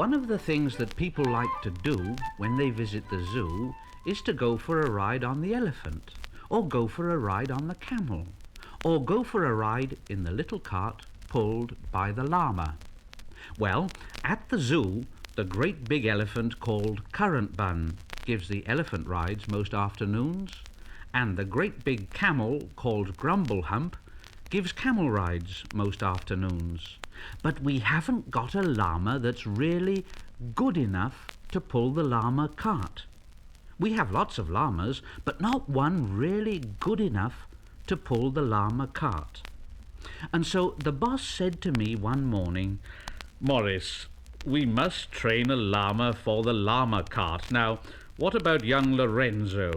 One of the things that people like to do when they visit the zoo is to go for a ride on the elephant, or go for a ride on the camel, or go for a ride in the little cart pulled by the llama. Well, at the zoo, the great big elephant called Currant Bun gives the elephant rides most afternoons, and the great big camel called Grumble Hump gives camel rides most afternoons. But we haven't got a llama that's really good enough to pull the llama cart. We have lots of llamas, but not one really good enough to pull the llama cart. And so the boss said to me one morning, "Morris, we must train a llama for the llama cart. Now, what about young Lorenzo?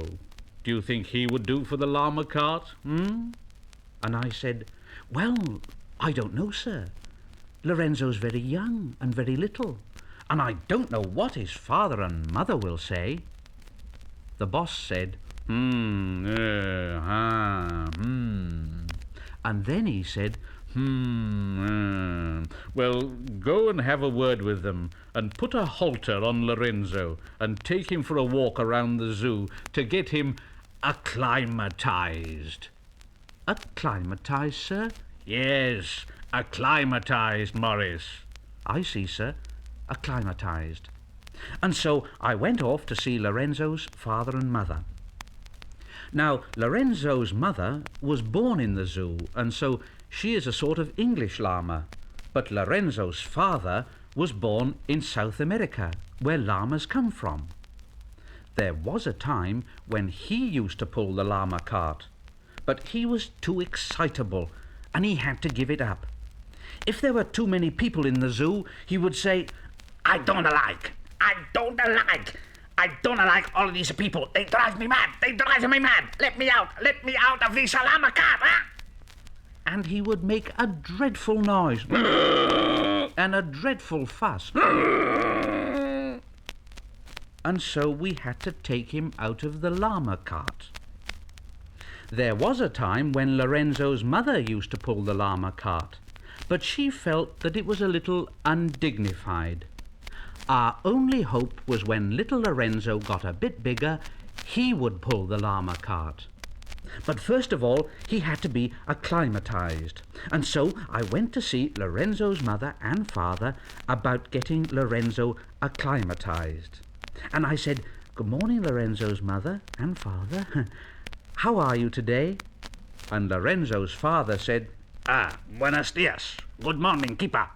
Do you think he would do for the llama cart? And I said, "Well, I don't know, sir. Lorenzo's very young and very little, and I don't know what his father and mother will say." The boss said, And then he said, Well, go and have a word with them and put a halter on Lorenzo and take him for a walk around the zoo to get him acclimatized." "Acclimatized, sir?" "Yes, acclimatized, Morris." "I see, sir. Acclimatized." And so I went off to see Lorenzo's father and mother. Now, Lorenzo's mother was born in the zoo, and so she is a sort of English llama. But Lorenzo's father was born in South America, where llamas come from. There was a time when he used to pull the llama cart, but he was too excitable, and he had to give it up. If there were too many people in the zoo, he would say, I don't like all of these people. They drive me mad. Let me out of this llama cart. And he would make a dreadful noise and a dreadful fuss. And so we had to take him out of the llama cart. There was a time when Lorenzo's mother used to pull the llama cart, but she felt that it was a little undignified. Our only hope was when little Lorenzo got a bit bigger, he would pull the llama cart. But first of all, he had to be acclimatized. And so I went to see Lorenzo's mother and father about getting Lorenzo acclimatized. And I said, "Good morning, Lorenzo's mother and father. How are you today?" And Lorenzo's father said, Buenos dias. Good morning, keeper.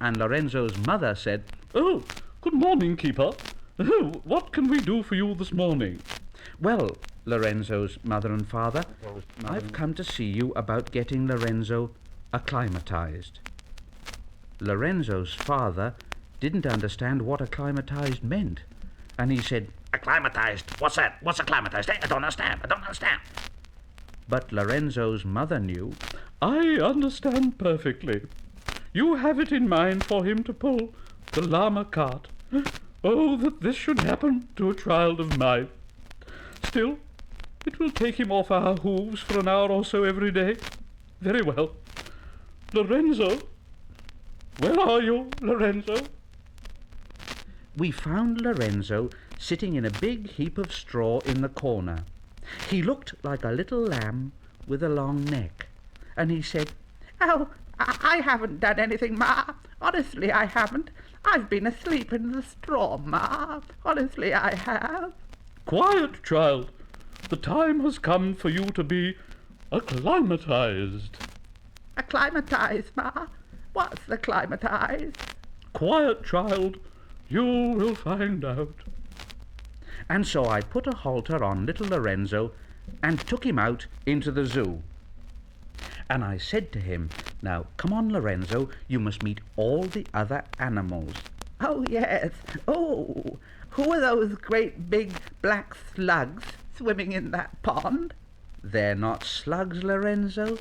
And Lorenzo's mother said, "Oh, good morning, keeper. What can we do for you this morning?" "Well, Lorenzo's mother and father, I've come to see you about getting Lorenzo acclimatized." Lorenzo's father didn't understand what acclimatized meant, and he said, Acclimatized? What's that? What's acclimatized? I don't understand. But Lorenzo's mother knew. "I understand perfectly. You have it in mind for him to pull the llama cart. Oh, that this should happen to a child of mine. Still, it will take him off our hooves for an hour or so every day. Very well. Lorenzo, where are you, Lorenzo?" We found Lorenzo sitting in a big heap of straw in the corner. He looked like a little lamb with a long neck, and he said, "Oh, I haven't done anything, Ma. Honestly, I haven't. I've been asleep in the straw, Ma. Honestly, I have." "Quiet, child. The time has come for you to be acclimatized." "Acclimatized, Ma? What's acclimatized?" "Quiet, child. You will find out." And so I put a halter on little Lorenzo and took him out into the zoo. And I said to him, "Now, come on, Lorenzo, you must meet all the other animals." "Oh, yes. Oh, who are those great big black slugs swimming in that pond?" "They're not slugs, Lorenzo.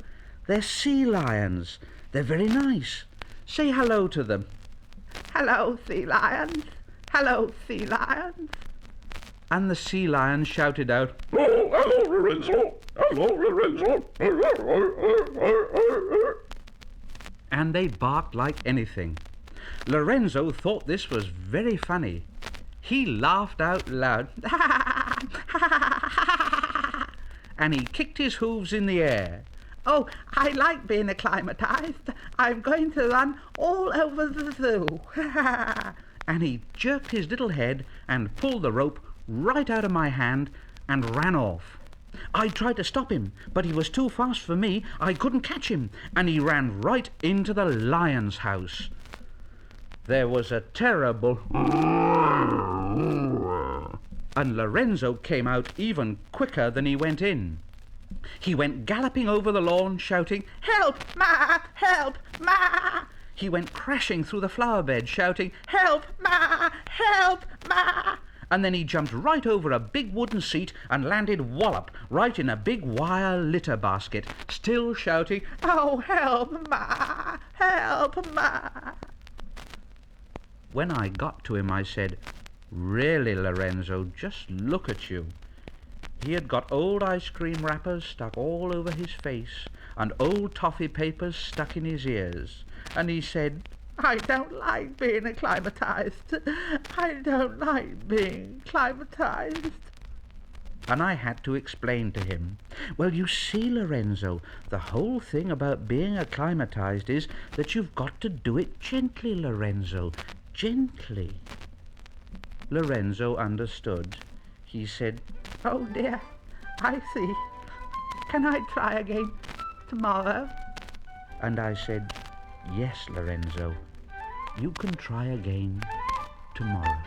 They're sea lions. They're very nice. Say hello to them." "Hello, sea lions. Hello, sea lions." And the sea lions shouted out, "Oh, hello, Lorenzo. Hello, Lorenzo." and they barked like anything. Lorenzo thought this was very funny. He laughed out loud, and he kicked his hooves in the air. Oh, I like being acclimatized. I'm going to run all over the zoo. And he jerked his little head and pulled the rope right out of my hand and ran off. I tried to stop him, but he was too fast for me. I couldn't catch him, and he ran right into the lion's house. There was a terrible and Lorenzo came out even quicker than he went in. He went galloping over the lawn, shouting, "Help, Ma! Help, Ma!" He went crashing through the flower bed, shouting, "Help, Ma! Help, Ma!" And then he jumped right over a big wooden seat and landed wallop right in a big wire litter basket, still shouting, "Oh, help, Ma! Help, Ma!" When I got to him, I said, "Really, Lorenzo, just look at you." He had got old ice cream wrappers stuck all over his face and old toffee papers stuck in his ears. And he said, "I don't like being acclimatized. I don't like being acclimatized." And I had to explain to him, "Well, you see, Lorenzo, the whole thing about being acclimatized is that you've got to do it gently, Lorenzo, gently." Lorenzo understood. He said, "Oh dear, I see. Can I try again tomorrow?" And I said, "Yes, Lorenzo, you can try again tomorrow."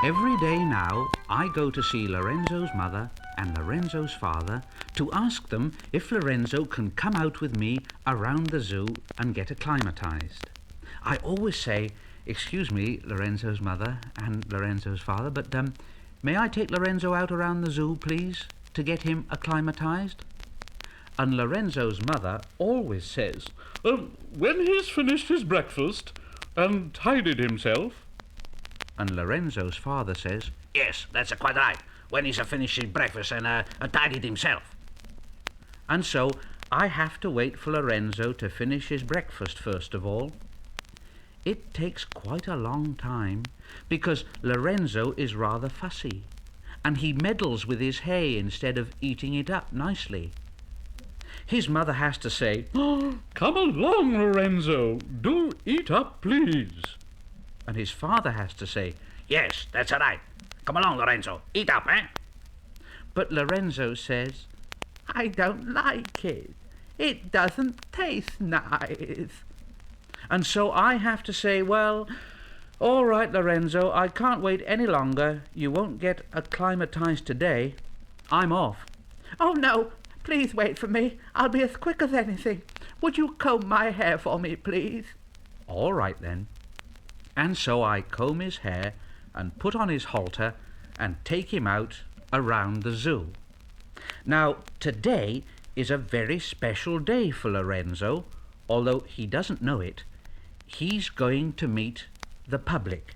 Every day now, I go to see Lorenzo's mother and Lorenzo's father to ask them if Lorenzo can come out with me around the zoo and get acclimatized. I always say, "Excuse me, Lorenzo's mother and Lorenzo's father, but may I take Lorenzo out around the zoo, please, to get him acclimatized?" And Lorenzo's mother always says, "When he's finished his breakfast and tidied himself." And Lorenzo's father says, "Yes, that's quite right. When he's finished his breakfast and tidied himself." and so I have to wait for Lorenzo to finish his breakfast first of all. It takes quite a long time because Lorenzo is rather fussy and he meddles with his hay instead of eating it up nicely. His mother has to say, "Oh, come along, Lorenzo. Do eat up, please." And his father has to say, "Yes, that's right. Come along, Lorenzo. Eat up, eh?" but Lorenzo says, "I don't like it. It doesn't taste nice." and so I have to say, "Well, all right, Lorenzo, I can't wait any longer. You won't get acclimatized today. I'm off." "Oh, no, please wait for me. I'll be as quick as anything. Would you comb my hair for me, please?" All right then. And so I comb his hair and put on his halter and take him out around the zoo. Now, today is a very special day for Lorenzo, although he doesn't know it. He's going to meet the public.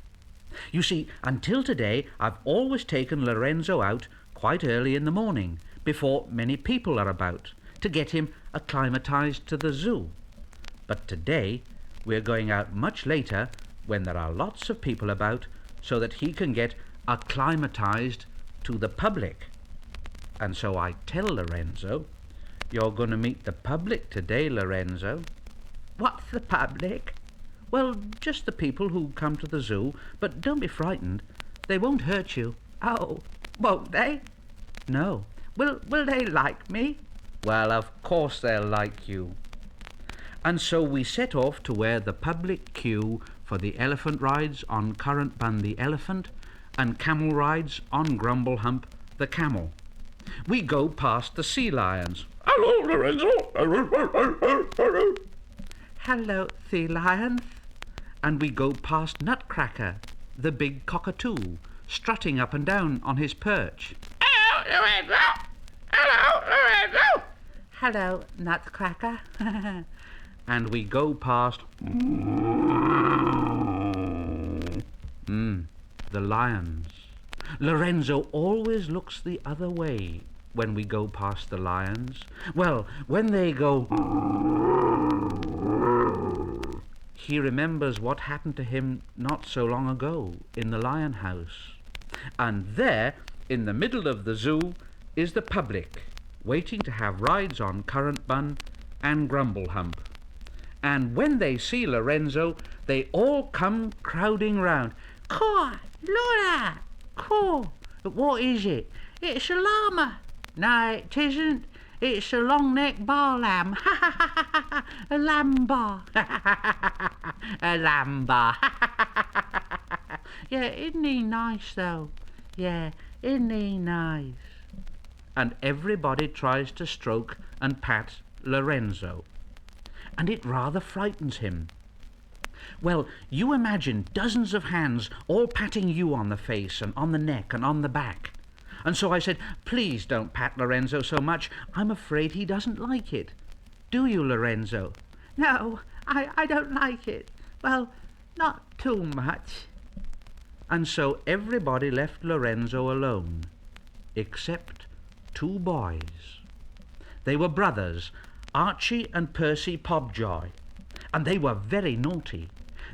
You see, until today, I've always taken Lorenzo out quite early in the morning, before many people are about, to get him acclimatized to the zoo. But today, we're going out much later when there are lots of people about, so that he can get acclimatized to the public. And so I tell Lorenzo, "You're going to meet the public today, Lorenzo." What's the public? "Well, just the people who come to the zoo, but don't be frightened. They won't hurt you." Oh, won't they? "No." Will they like me? "Well, of course they'll like you." And so we set off to where the public queue for the elephant rides on Currant Bun the elephant and camel rides on Grumble Hump the camel. We go past the sea lions. Hello, Lorenzo. Hello, sea lions. And we go past Nutcracker, the big cockatoo, strutting up and down on his perch. Hello, Lorenzo. Hello, Lorenzo. Hello, Nutcracker. And we go past the lions. Lorenzo always looks the other way when we go past the lions. Well, when they go, he remembers what happened to him not so long ago in the lion house. And there, in the middle of the zoo, is the public, waiting to have rides on Currant Bun and Grumble Hump. And when they see Lorenzo, they all come crowding round. Caw, Laura! Caw! What is it? It's a llama. No, it isn't. It's a long-necked bar lamb. A lamb bar. A lamb bar. Yeah, isn't he nice, though? Yeah, isn't he nice? And everybody tries to stroke and pat Lorenzo. And it rather frightens him. Well, you imagine dozens of hands all patting you on the face and on the neck and on the back. And so I said, "Please don't pat Lorenzo so much. I'm afraid he doesn't like it. Do you, Lorenzo?" No, I don't like it. Well, not too much. And so everybody left Lorenzo alone, except two boys. They were brothers, Archie and Percy Pobjoy, and they were very naughty.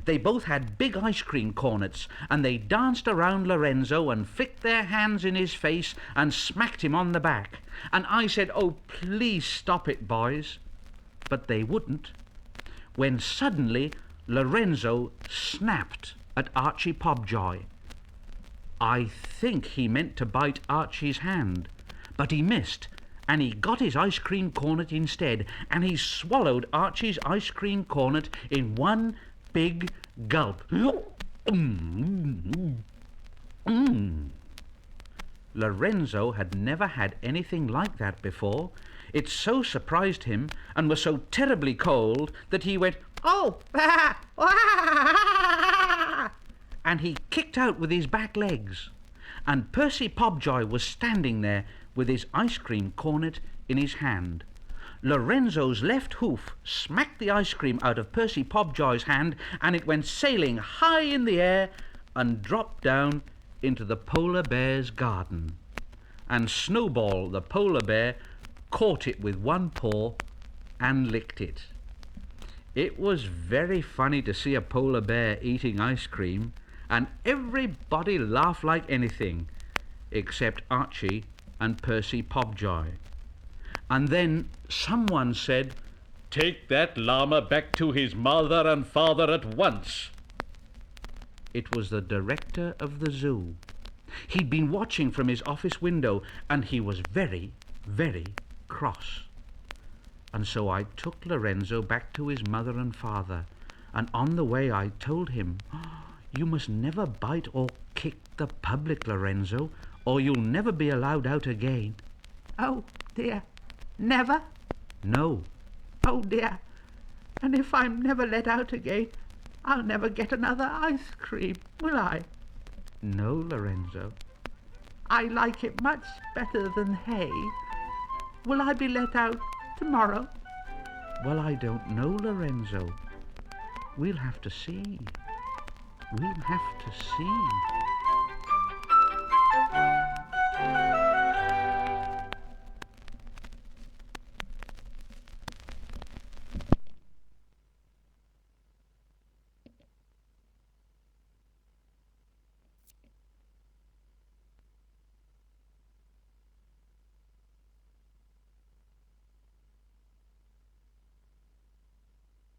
They both had big ice cream cornets, and they danced around Lorenzo and flicked their hands in his face and smacked him on the back. And I said, "Oh, please stop it, boys." But they wouldn't, when suddenly Lorenzo snapped at Archie Pobjoy. I think he meant to bite Archie's hand, but he missed, and he got his ice cream cornet instead, and he swallowed Archie's ice cream cornet in one big gulp. Lorenzo had never had anything like that before. It so surprised him and was so terribly cold that he went, "Oh!" and he kicked out with his back legs. And Percy Pobjoy was standing there with his ice cream cornet in his hand. Lorenzo's left hoof smacked the ice cream out of Percy Pobjoy's hand, and it went sailing high in the air and dropped down into the polar bear's garden. And Snowball the polar bear caught it with one paw and licked it. It was very funny to see a polar bear eating ice cream, and everybody laughed like anything, except Archie and Percy Pobjoy. And then someone said, Take that llama back to his mother and father at once. It was the director of the zoo. He'd been watching from his office window, and he was very, very cross. And so I took Lorenzo back to his mother and father, and on the way I told him, "You must never bite or kick the public, Lorenzo, or you'll never be allowed out again." "Oh, dear. Never?" "No." "Oh, dear. And if I'm never let out again, I'll never get another ice cream, will I?" "No, Lorenzo." "I like it much better than hay. Will I be let out tomorrow?" "Well, I don't know, Lorenzo. We'll have to see. We'll have to see."